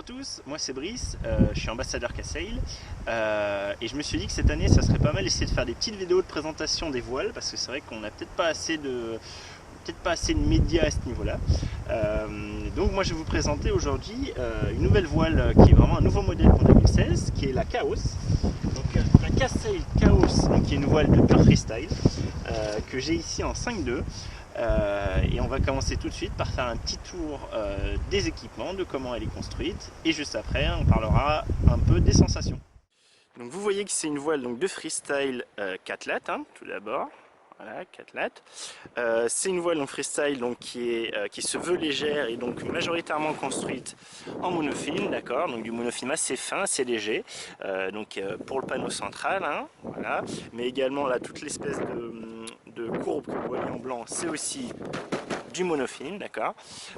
à tous, moi c'est Brice, je suis ambassadeur K-Sail et je me suis dit que cette année ça serait pas mal d'essayer de faire des petites vidéos de présentation des voiles parce que c'est vrai qu'on n'a peut-être pas assez de médias à ce niveau-là. Donc moi je vais vous présenter aujourd'hui une nouvelle voile qui est vraiment un nouveau modèle pour 2016 qui est la Chaos. Donc la K-Sail Chaos, donc, qui est une voile de pure freestyle que j'ai ici en 5.2. Et on va commencer tout de suite par faire un petit tour des équipements, de comment elle est construite, et juste après on parlera un peu des sensations. Donc vous voyez que c'est une voile donc, de freestyle 4 lattes, hein, tout d'abord. Voilà, 4 lattes. C'est une voile donc, freestyle donc, qui se veut légère et donc majoritairement construite en monofilm, d'accord, donc du monofilm assez fin, assez léger, pour le panneau central, hein, voilà, mais également là toute l'espèce de courbe que vous voyez en blanc, c'est aussi du monofilm, d'accord.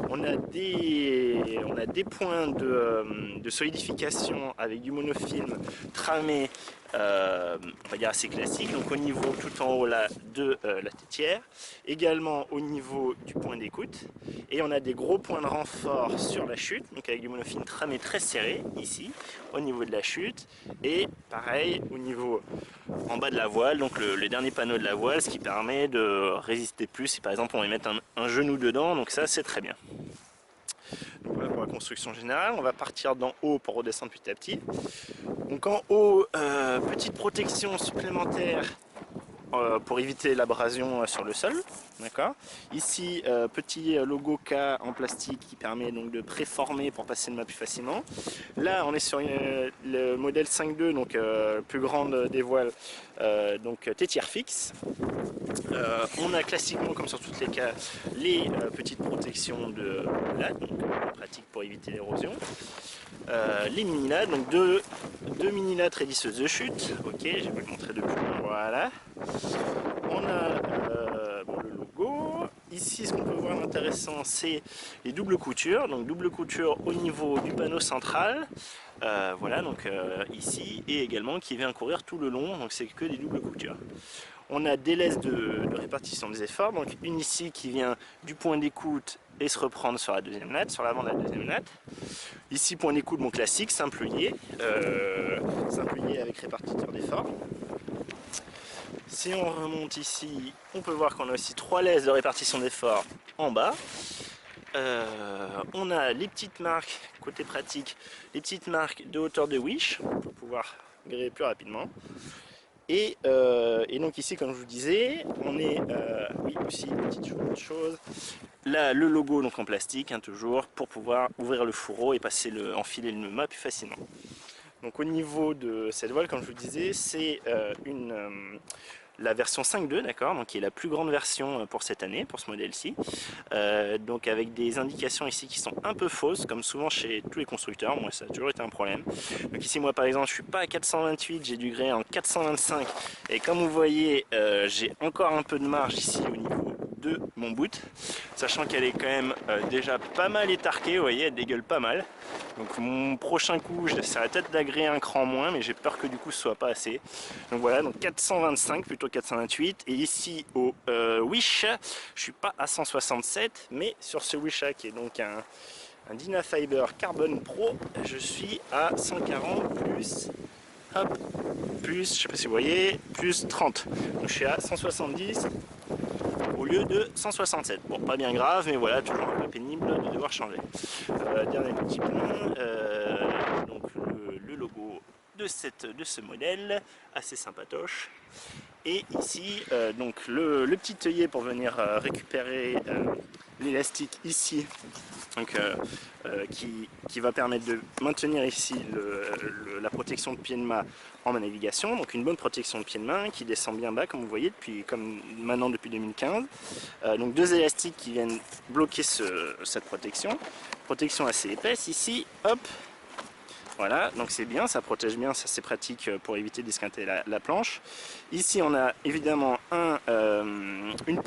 On a des points de solidification avec du monofilm tramé, on va dire assez classique, donc au niveau tout en haut là de la tétière, également au niveau du point d'écoute, et on a des gros points de renfort sur la chute, donc avec du monofilm tramé très serré ici, au niveau de la chute, et pareil au niveau en bas de la voile, donc le dernier panneau de la voile, ce qui permet de résister plus si par exemple on va mettre un genou dedans, donc ça c'est très bien. Donc voilà pour la construction générale, on va partir d'en haut pour redescendre petit à petit. Donc en haut, petite protection supplémentaire pour éviter l'abrasion sur le sol, d'accord. Ici, petit logo K en plastique qui permet donc de préformer pour passer le mât plus facilement. Là, on est sur le modèle 5.2, donc plus grande des voiles, donc tétière fixe. On a classiquement, comme sur toutes les cas, les petites protections de lattes, donc pratique pour éviter l'érosion. Les mini-lattes, donc deux mini-lattes raidisseuses de chute, ok, je vais vous le montrer de plus loin, voilà. On a le logo. Ici, ce qu'on peut voir d'intéressant, c'est les doubles coutures. Donc double couture au niveau du panneau central. Voilà, donc ici, et également qui vient courir tout le long, donc c'est que des doubles coutures. On a des laisses de répartition des efforts, donc une ici qui vient du point d'écoute et se reprendre sur la deuxième latte, sur l'avant de la deuxième latte. Ici, point d'écoute, mon classique, simple lié avec répartiteur d'efforts. Si on remonte ici, on peut voir qu'on a aussi 3 laisses de répartition d'efforts en bas. On a les petites marques, côté pratique, les petites marques de hauteur de wish pour pouvoir gréer plus rapidement. Et donc ici, comme je vous disais, on est, oui aussi, petite chose, là le logo donc en plastique, hein, toujours, pour pouvoir ouvrir le fourreau et enfiler le mât plus facilement. Donc au niveau de cette voile, comme je vous disais, c'est la version 5.2, d'accord, donc qui est la plus grande version pour cette année, pour ce modèle-ci, donc avec des indications ici qui sont un peu fausses, comme souvent chez tous les constructeurs. Moi ça a toujours été un problème. Donc ici moi par exemple je suis pas à 428, j'ai dû gréer en 425, et comme vous voyez j'ai encore un peu de marge ici au niveau de mon boot, sachant qu'elle est quand même déjà pas mal étarquée, vous voyez, elle dégueule pas mal. Donc mon prochain coup, j'essaierai peut-être d'agréer un cran moins, mais j'ai peur que du coup ce soit pas assez. Donc voilà, donc 425 plutôt 428. Et ici au Wish, je suis pas à 167, mais sur ce Wish qui est donc un Dynafiber Carbon Pro, je suis à 140 plus, hop, plus, je sais pas si vous voyez, plus 30. Donc je suis à 170 au lieu de 167. Bon, pas bien grave, mais voilà, toujours un peu pénible de devoir changer. Dernier petit point, donc le logo de ce modèle, assez sympatoche. Et ici, donc le petit œillet pour venir récupérer l'élastique ici, donc, qui va permettre de maintenir ici la protection de pied de mât en navigation, donc une bonne protection de pied de main qui descend bien bas comme vous voyez comme maintenant depuis 2015. Donc 2 élastiques qui viennent bloquer cette protection assez épaisse ici, hop. Voilà, donc c'est bien, ça protège bien, ça c'est pratique pour éviter d'esquinter la planche. Ici on a évidemment une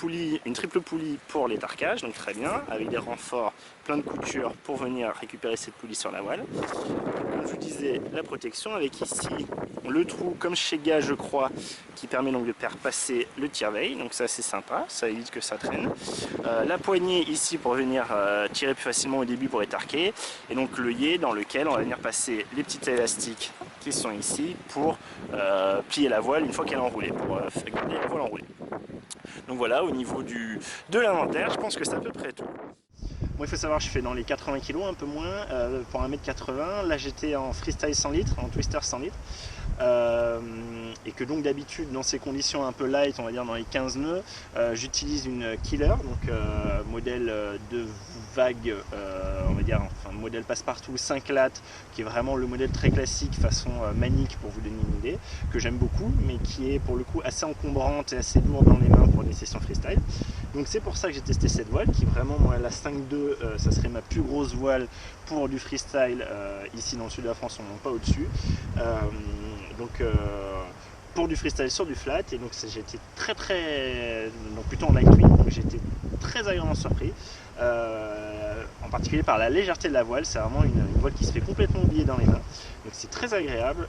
triple poulie pour l'étarquage, donc très bien, avec des renforts plein de couture pour venir récupérer cette poulie sur la voile. Comme je vous disais, la protection avec ici le trou comme chez Gage je crois, qui permet donc de faire passer le tire-veille, donc ça c'est sympa, ça évite que ça traîne. La poignée ici pour venir tirer plus facilement au début pour étarquer, et donc l'œillet dans lequel on va venir passer les petits élastiques qui sont ici pour plier la voile une fois qu'elle est enroulée, pour garder la voile enroulée. Donc voilà, au niveau de l'inventaire, je pense que c'est à peu près tout. Moi il faut savoir, je fais dans les 80 kg, un peu moins, pour 1m80. Là j'étais en freestyle 100 litres, en twister 100 litres. Et que donc d'habitude dans ces conditions un peu light, on va dire dans les 15 nœuds, j'utilise une killer, donc modèle de vague, on va dire, enfin modèle passe-partout 5 lattes, qui est vraiment le modèle très classique façon manique pour vous donner une idée, que j'aime beaucoup, mais qui est pour le coup assez encombrante et assez lourde dans les mains pour des sessions freestyle. Donc c'est pour ça que j'ai testé cette voile, qui vraiment, moi la 5.2, ça serait ma plus grosse voile pour du freestyle, ici dans le sud de la France, on ne monte pas au-dessus. Pour du freestyle sur du flat, et donc j'ai été donc plutôt en light twin, donc j'ai été très agréablement surpris, en particulier par la légèreté de la voile. C'est vraiment une voile qui se fait complètement oublier dans les mains, donc c'est très agréable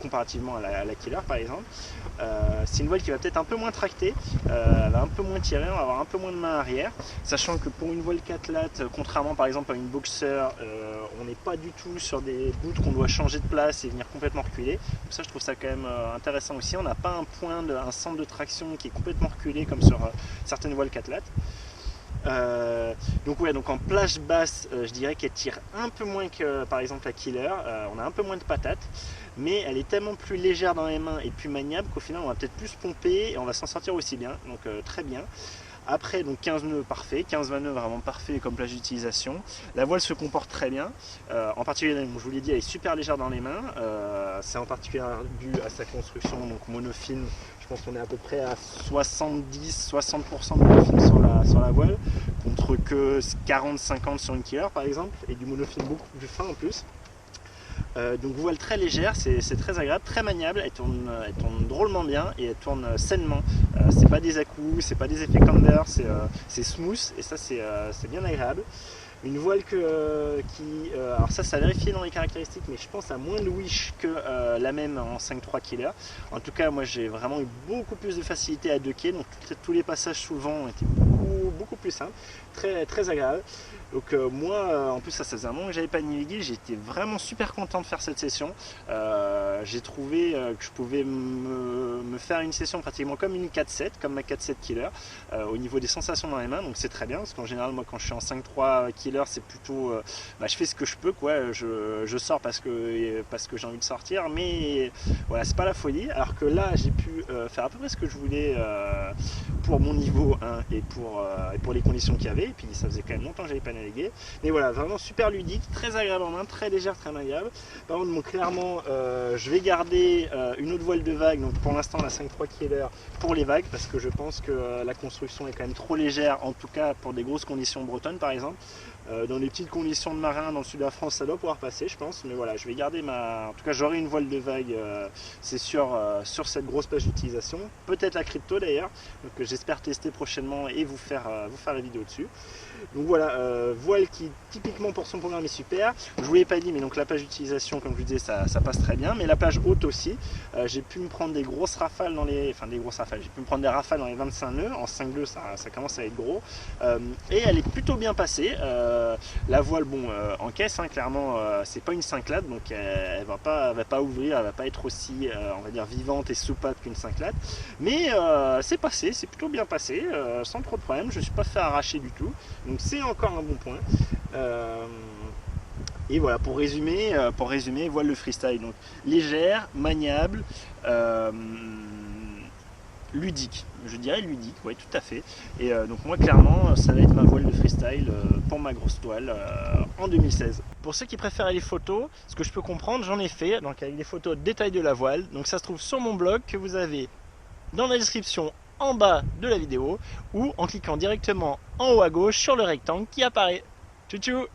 comparativement à la killer par exemple. C'est une voile qui va peut-être un peu moins tracter, elle va un peu moins tirer, on va avoir un peu moins de main arrière, sachant que pour une voile 4 lattes, contrairement par exemple à une boxer, on n'est pas du tout sur des bouts qu'on doit changer de place et venir complètement reculer. Donc ça je trouve ça quand même intéressant aussi, on n'a pas un centre de traction qui est complètement reculé comme sur certaines voiles 4 lattes. Donc en plage basse, je dirais qu'elle tire un peu moins que par exemple la killer, on a un peu moins de patates, mais elle est tellement plus légère dans les mains et plus maniable qu'au final on va peut-être plus pomper et on va s'en sortir aussi bien, donc très bien. Après, donc 15 nœuds parfait, 15-20 nœuds vraiment parfait comme plage d'utilisation. La voile se comporte très bien, en particulier, comme je vous l'ai dit, elle est super légère dans les mains. C'est en particulier dû à sa construction, donc monofilm. Je pense qu'on est à peu près à 70-60% de monofilm sur la voile, contre que 40-50 sur une killer par exemple, et du monofilm beaucoup plus fin en plus. Donc voile très légère, c'est très agréable, très maniable, elle tourne drôlement bien et elle tourne sainement. C'est pas des à-coups, c'est pas des effets camber, c'est smooth et ça c'est bien agréable. Une voile alors ça à vérifier dans les caractéristiques, mais je pense à moins de wish que la même en 5.3 killer. En tout cas moi j'ai vraiment eu beaucoup plus de facilité à docker, donc tous les passages sous le vent ont été beaucoup plus simples, très agréable. Donc moi, en plus ça faisait un moment que j'avais pas navigué, j'étais vraiment super content de faire cette session. J'ai trouvé que je pouvais me faire une session pratiquement comme une 4.7, comme ma 4.7 killer, au niveau des sensations dans les mains, donc c'est très bien, parce qu'en général moi quand je suis en 5.3 killer c'est plutôt, je fais ce que je peux, quoi. Je sors parce que j'ai envie de sortir, mais voilà, c'est pas la folie, alors que là j'ai pu faire à peu près ce que je voulais pour mon niveau 1 et pour les conditions qu'il y avait, et puis ça faisait quand même longtemps que j'avais pas navigué, mais voilà, vraiment super ludique, très agréable en main, très légère, très maniable. Par contre, bon, clairement je vais garder une autre voile de vague, donc pour l'instant la 5.3 killer pour les vagues, parce que je pense que la construction est quand même trop légère, en tout cas pour des grosses conditions bretonnes par exemple. Dans les petites conditions de marin dans le sud de la France ça doit pouvoir passer je pense, mais voilà, je vais garder en tout cas j'aurai une voile de vague, c'est sûr, sur cette grosse plage d'utilisation, peut-être la crypto d'ailleurs, donc j'espère tester prochainement et vous faire la vidéo dessus. Donc voilà, voile qui typiquement pour son programme est super. Je vous l'ai pas dit, mais donc la plage d'utilisation comme je vous disais ça passe très bien, mais la plage haute aussi, j'ai pu me prendre des grosses rafales j'ai pu me prendre des rafales dans les 25 nœuds, en 5.2 ça commence à être gros, et elle est plutôt bien passée. La voile, bon, en caisse, hein, clairement, c'est pas une 5 lattes, donc elle va pas ouvrir, elle va pas être aussi, on va dire, vivante et soupape qu'une 5 lattes, mais c'est passé, c'est plutôt bien passé, sans trop de problème, je ne suis pas fait arracher du tout, donc c'est encore un bon point. Et voilà, pour résumer, voile de freestyle, donc légère, maniable, ludique, je dirais ludique, oui tout à fait. Et donc moi clairement ça va être ma voile de freestyle pour ma grosse toile en 2016. Pour ceux qui préfèrent les photos, ce que je peux comprendre, j'en ai fait, donc avec des photos de détail de la voile, donc ça se trouve sur mon blog que vous avez dans la description en bas de la vidéo ou en cliquant directement en haut à gauche sur le rectangle qui apparaît. Tchou tchou.